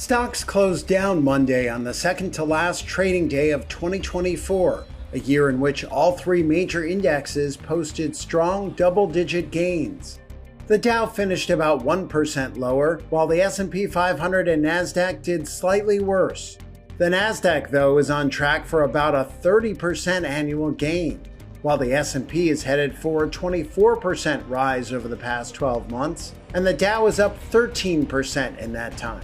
Stocks closed down Monday on the second to last trading day of 2024, a year in which all three major indexes posted strong double-digit gains. The Dow finished about 1% lower, while the S&P 500 and Nasdaq did slightly worse. The Nasdaq, though, is on track for about a 30% annual gain, while the S&P is headed for a 24% rise over the past 12 months, and the Dow is up 13% in that time.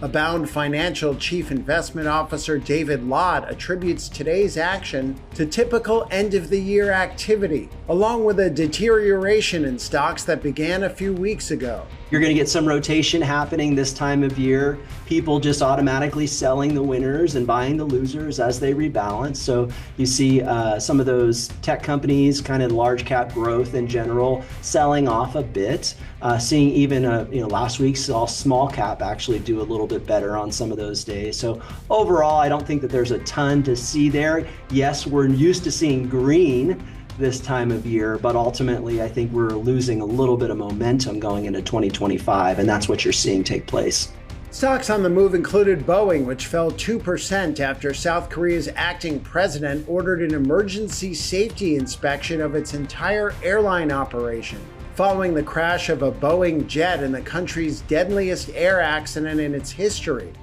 Abound Financial Chief Investment Officer David Lott attributes today's action to typical end-of-the-year activity, along with a deterioration in stocks that began a few weeks ago. You're going to get some rotation happening this time of year. People just automatically selling the winners and buying the losers as they rebalance. So you see some of those tech companies, kind of large cap growth in general, selling off a bit. Seeing even last week saw small cap actually do a little bit better on some of those days. So overall, I don't think that there's a ton to see there. Yes, we're used to seeing green this time of year, but ultimately I think we're losing a little bit of momentum going into 2025, and that's what you're seeing take place. Stocks on the move included Boeing, which fell 2% after South Korea's acting president ordered an emergency safety inspection of its entire airline operation, following the crash of a Boeing jet in the country's deadliest air accident in its history.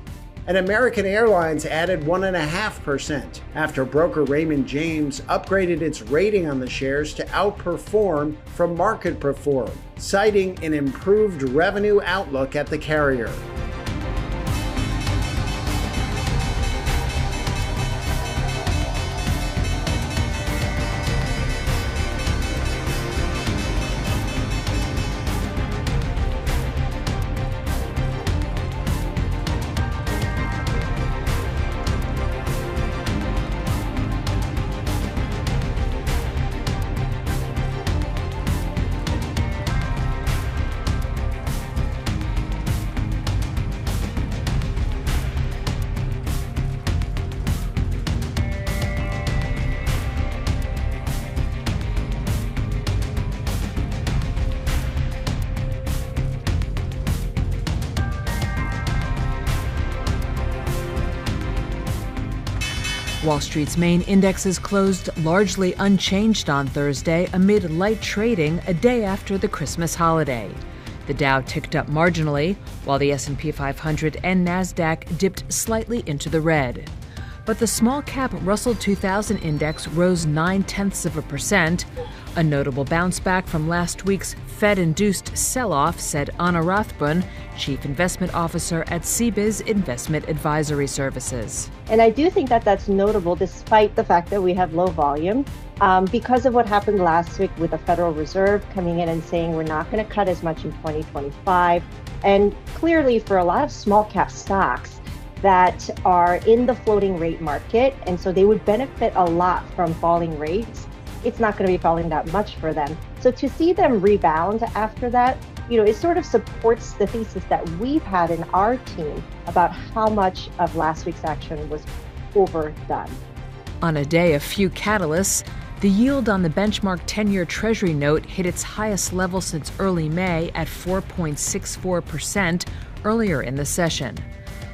And American Airlines added 1.5% after broker Raymond James upgraded its rating on the shares to outperform from market perform, citing an improved revenue outlook at the carrier. Wall Street's main indexes closed largely unchanged on Thursday amid light trading a day after the Christmas holiday. The Dow ticked up marginally, while the S&P 500 and Nasdaq dipped slightly into the red. But the small-cap Russell 2000 index rose 0.9%, a notable bounce back from last week's Fed-induced sell-off, said Anna Rathbun, Chief Investment Officer at CBIZ Investment Advisory Services. And I do think that that's notable despite the fact that we have low volume because of what happened last week with the Federal Reserve coming in and saying we're not going to cut as much in 2025. And clearly for a lot of small cap stocks that are in the floating rate market, and so they would benefit a lot from falling rates, it's not going to be falling that much for them. So to see them rebound after that, it sort of supports the thesis that we've had in our team about how much of last week's action was overdone. On a day of few catalysts, the yield on the benchmark 10-year Treasury note hit its highest level since early May at 4.64% earlier in the session.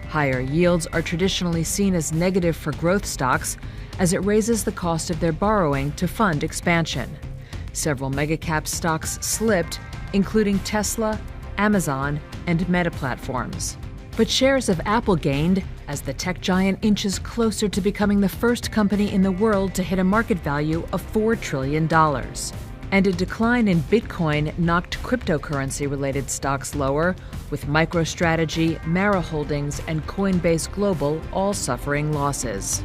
Higher yields are traditionally seen as negative for growth stocks, as it raises the cost of their borrowing to fund expansion. Several megacap stocks slipped, including Tesla, Amazon, and Meta Platforms. But shares of Apple gained as the tech giant inches closer to becoming the first company in the world to hit a market value of $4 trillion. And a decline in Bitcoin knocked cryptocurrency-related stocks lower, with MicroStrategy, Mara Holdings, and Coinbase Global all suffering losses.